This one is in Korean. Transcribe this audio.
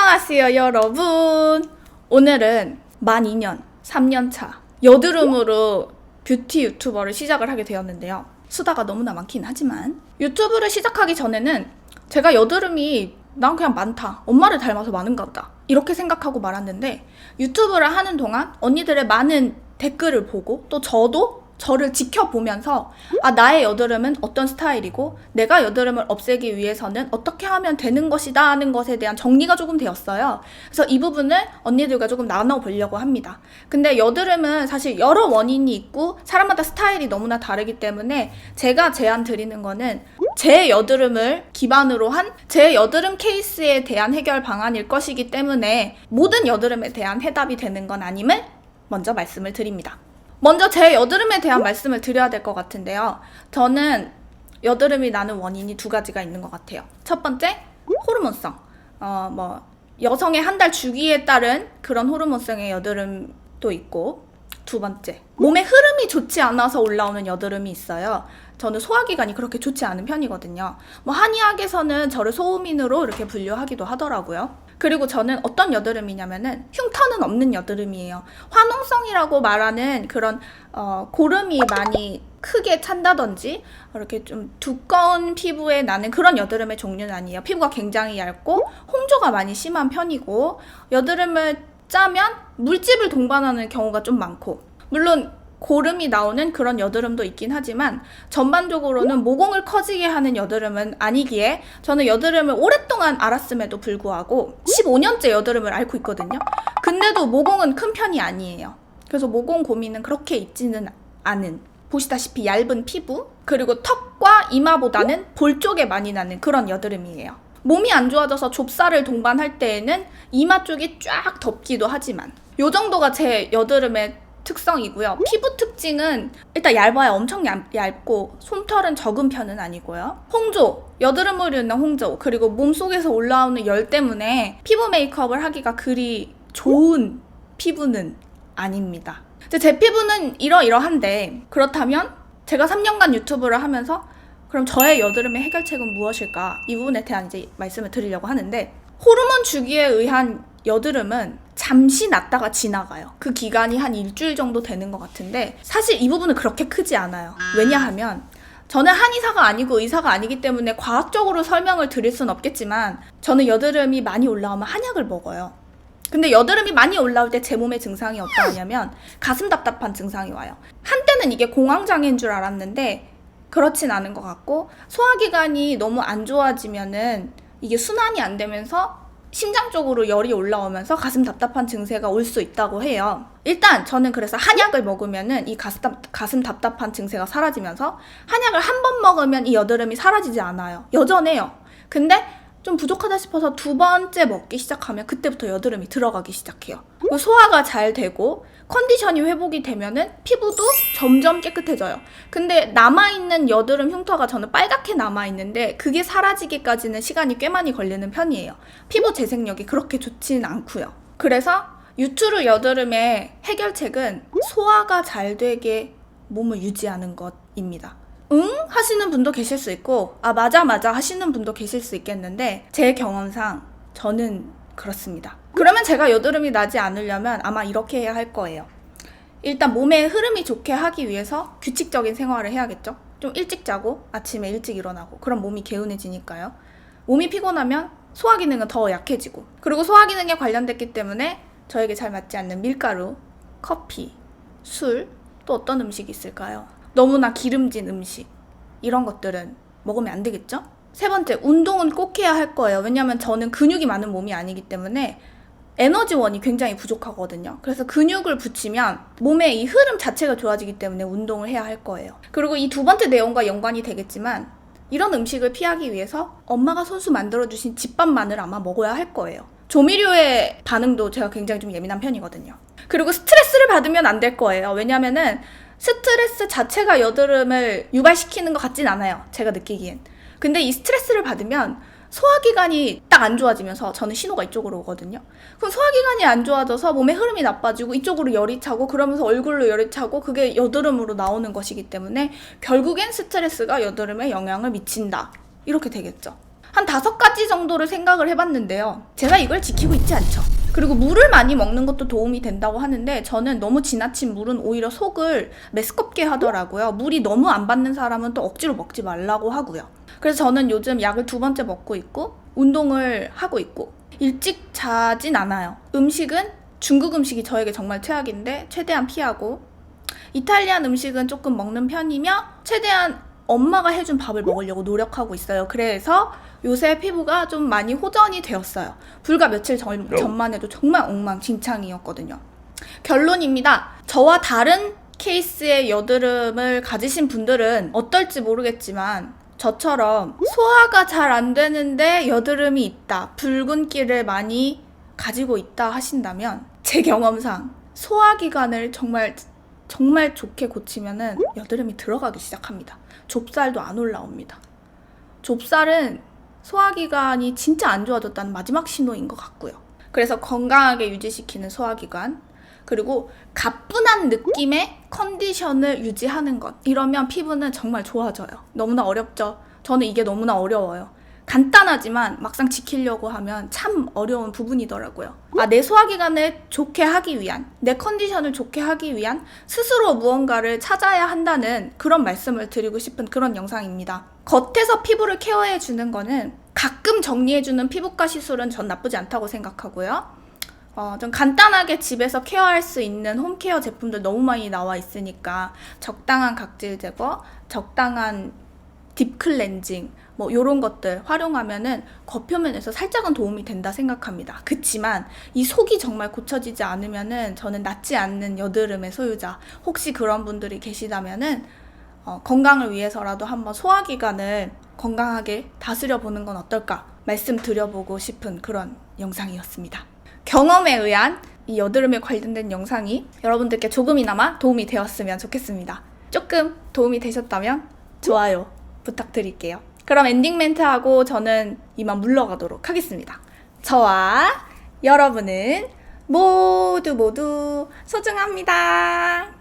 안녕하세요 여러분. 오늘은 만 2년 3년차 여드름으로 뷰티 유튜버를 시작을 하게 되었는데요. 수다가 너무나 많긴 하지만 유튜브를 시작하기 전에는 제가 여드름이 난 그냥 많다, 엄마를 닮아서 많은가 보다 이렇게 생각하고 말았는데, 유튜브를 하는 동안 언니들의 많은 댓글을 보고 또 저도 저를 지켜보면서 나의 여드름은 어떤 스타일이고 내가 여드름을 없애기 위해서는 어떻게 하면 되는 것이다 하는 것에 대한 정리가 조금 되었어요. 그래서 이 부분을 언니들과 조금 나눠보려고 합니다. 근데 여드름은 사실 여러 원인이 있고 사람마다 스타일이 너무나 다르기 때문에 제가 제안 드리는 거는 제 여드름을 기반으로 한 제 여드름 케이스에 대한 해결 방안일 것이기 때문에 모든 여드름에 대한 해답이 되는 건 아님을 먼저 말씀을 드립니다. 먼저 제 여드름에 대한 말씀을 드려야 될 것 같은데요. 저는 여드름이 나는 원인이 두 가지가 있는 것 같아요. 첫 번째, 호르몬성. 여성의 한 달 주기에 따른 그런 호르몬성의 여드름도 있고, 두 번째, 몸의 흐름이 좋지 않아서 올라오는 여드름이 있어요. 저는 소화기관이 그렇게 좋지 않은 편이거든요. 한의학에서는 저를 소음인으로 이렇게 분류하기도 하더라고요. 그리고 저는 어떤 여드름이냐면은 흉터는 없는 여드름이에요. 화농성이라고 말하는 그런 고름이 많이 크게 찬다든지 이렇게 좀 두꺼운 피부에 나는 그런 여드름의 종류는 아니에요. 피부가 굉장히 얇고 홍조가 많이 심한 편이고, 여드름을 짜면 물집을 동반하는 경우가 좀 많고, 물론 고름이 나오는 그런 여드름도 있긴 하지만 전반적으로는 모공을 커지게 하는 여드름은 아니기에 저는 여드름을 오랫동안 알았음에도 불구하고 15년째 여드름을 앓고 있거든요. 근데도 모공은 큰 편이 아니에요. 그래서 모공 고민은 그렇게 있지는 않은, 보시다시피 얇은 피부, 그리고 턱과 이마보다는 볼 쪽에 많이 나는 그런 여드름이에요. 몸이 안 좋아져서 좁쌀을 동반할 때에는 이마 쪽이 쫙 덮기도 하지만 요 정도가 제 여드름의 특성이고요. 피부 특징은 일단 얇아요. 엄청 얇고 솜털은 적은 편은 아니고요. 홍조, 여드름을 일으키는 홍조, 그리고 몸속에서 올라오는 열 때문에 피부 메이크업을 하기가 그리 좋은 피부는 아닙니다. 제 피부는 이러이러한데, 그렇다면 제가 3년간 유튜브를 하면서 그럼 저의 여드름의 해결책은 무엇일까? 이 부분에 대한 이제 말씀을 드리려고 하는데, 호르몬 주기에 의한 여드름은 잠시 났다가 지나가요. 그 기간이 한 일주일 정도 되는 것 같은데, 사실 이 부분은 그렇게 크지 않아요. 왜냐하면 저는 한의사가 아니고 의사가 아니기 때문에 과학적으로 설명을 드릴 순 없겠지만, 저는 여드름이 많이 올라오면 한약을 먹어요. 근데 여드름이 많이 올라올 때 제 몸의 증상이 어떠냐면 가슴 답답한 증상이 와요. 한때는 이게 공황장애인 줄 알았는데 그렇진 않은 것 같고, 소화기관이 너무 안 좋아지면은 이게 순환이 안 되면서 심장 쪽으로 열이 올라오면서 가슴 답답한 증세가 올 수 있다고 해요. 일단 저는 그래서 한약을 먹으면은 이 가슴 답답한 증세가 사라지면서, 한약을 한 번 먹으면 이 여드름이 사라지지 않아요. 여전해요. 근데 좀 부족하다 싶어서 두 번째 먹기 시작하면 그때부터 여드름이 들어가기 시작해요. 소화가 잘 되고 컨디션이 회복이 되면은 피부도 점점 깨끗해져요. 근데 남아있는 여드름 흉터가 저는 빨갛게 남아있는데 그게 사라지기까지는 시간이 꽤 많이 걸리는 편이에요. 피부 재생력이 그렇게 좋지는 않고요. 그래서 유투르 여드름의 해결책은 소화가 잘 되게 몸을 유지하는 것입니다. 하시는 분도 계실 수 있고, 맞아 하시는 분도 계실 수 있겠는데, 제 경험상 저는 그렇습니다. 그러면 제가 여드름이 나지 않으려면 아마 이렇게 해야 할 거예요. 일단 몸의 흐름이 좋게 하기 위해서 규칙적인 생활을 해야겠죠. 좀 일찍 자고 아침에 일찍 일어나고, 그럼 몸이 개운해지니까요. 몸이 피곤하면 소화기능은 더 약해지고, 그리고 소화기능에 관련됐기 때문에 저에게 잘 맞지 않는 밀가루, 커피, 술, 또 어떤 음식이 있을까요? 너무나 기름진 음식, 이런 것들은 먹으면 안 되겠죠? 세 번째, 운동은 꼭 해야 할 거예요. 왜냐면 저는 근육이 많은 몸이 아니기 때문에 에너지원이 굉장히 부족하거든요. 그래서 근육을 붙이면 몸의 이 흐름 자체가 좋아지기 때문에 운동을 해야 할 거예요. 그리고 이 두 번째 내용과 연관이 되겠지만, 이런 음식을 피하기 위해서 엄마가 손수 만들어주신 집밥만을 아마 먹어야 할 거예요. 조미료의 반응도 제가 굉장히 좀 예민한 편이거든요. 그리고 스트레스를 받으면 안 될 거예요. 왜냐면은 스트레스 자체가 여드름을 유발시키는 것 같진 않아요, 제가 느끼기엔. 근데 이 스트레스를 받으면 소화기관이 딱 안 좋아지면서 저는 신호가 이쪽으로 오거든요. 그럼 소화기관이 안 좋아져서 몸의 흐름이 나빠지고 이쪽으로 열이 차고, 그러면서 얼굴로 열이 차고, 그게 여드름으로 나오는 것이기 때문에 결국엔 스트레스가 여드름에 영향을 미친다, 이렇게 되겠죠. 한 5가지 정도를 생각을 해봤는데요. 제가 이걸 지키고 있지 않죠. 그리고 물을 많이 먹는 것도 도움이 된다고 하는데 저는 너무 지나친 물은 오히려 속을 메스껍게 하더라고요. 물이 너무 안 받는 사람은 또 억지로 먹지 말라고 하고요. 그래서 저는 요즘 약을 2번째 먹고 있고 운동을 하고 있고 일찍 자진 않아요. 음식은 중국 음식이 저에게 정말 최악인데 최대한 피하고 이탈리안 음식은 조금 먹는 편이며 최대한 엄마가 해준 밥을 먹으려고 노력하고 있어요. 그래서 요새 피부가 좀 많이 호전이 되었어요. 불과 며칠 전만 해도 정말 엉망진창이었거든요. 결론입니다. 저와 다른 케이스의 여드름을 가지신 분들은 어떨지 모르겠지만 저처럼 소화가 잘 안 되는데 여드름이 있다, 붉은기를 많이 가지고 있다 하신다면 제 경험상 소화기관을 정말 좋게 고치면은 여드름이 들어가기 시작합니다. 좁쌀도 안 올라옵니다. 좁쌀은 소화기관이 진짜 안 좋아졌다는 마지막 신호인 것 같고요. 그래서 건강하게 유지시키는 소화기관, 그리고 가뿐한 느낌의 컨디션을 유지하는 것, 이러면 피부는 정말 좋아져요. 너무나 어렵죠? 저는 이게 너무나 어려워요. 간단하지만 막상 지키려고 하면 참 어려운 부분이더라고요. 내 소화기관을 좋게 하기 위한, 내 컨디션을 좋게 하기 위한 스스로 무언가를 찾아야 한다는 그런 말씀을 드리고 싶은 그런 영상입니다. 겉에서 피부를 케어해주는 거는 가끔 정리해주는 피부과 시술은 전 나쁘지 않다고 생각하고요. 좀 간단하게 집에서 케어할 수 있는 홈케어 제품들 너무 많이 나와 있으니까 적당한 각질 제거, 적당한 딥 클렌징, 뭐 요런 것들 활용하면은 겉표면에서 살짝은 도움이 된다 생각합니다. 그치만 이 속이 정말 고쳐지지 않으면은 저는 낫지 않는 여드름의 소유자, 혹시 그런 분들이 계시다면은 건강을 위해서라도 한번 소화기관을 건강하게 다스려 보는 건 어떨까 말씀드려보고 싶은 그런 영상이었습니다. 경험에 의한 이 여드름에 관련된 영상이 여러분들께 조금이나마 도움이 되었으면 좋겠습니다. 조금 도움이 되셨다면 좋아요 부탁드릴게요. 그럼 엔딩 멘트하고 저는 이만 물러가도록 하겠습니다. 저와 여러분은 모두 소중합니다.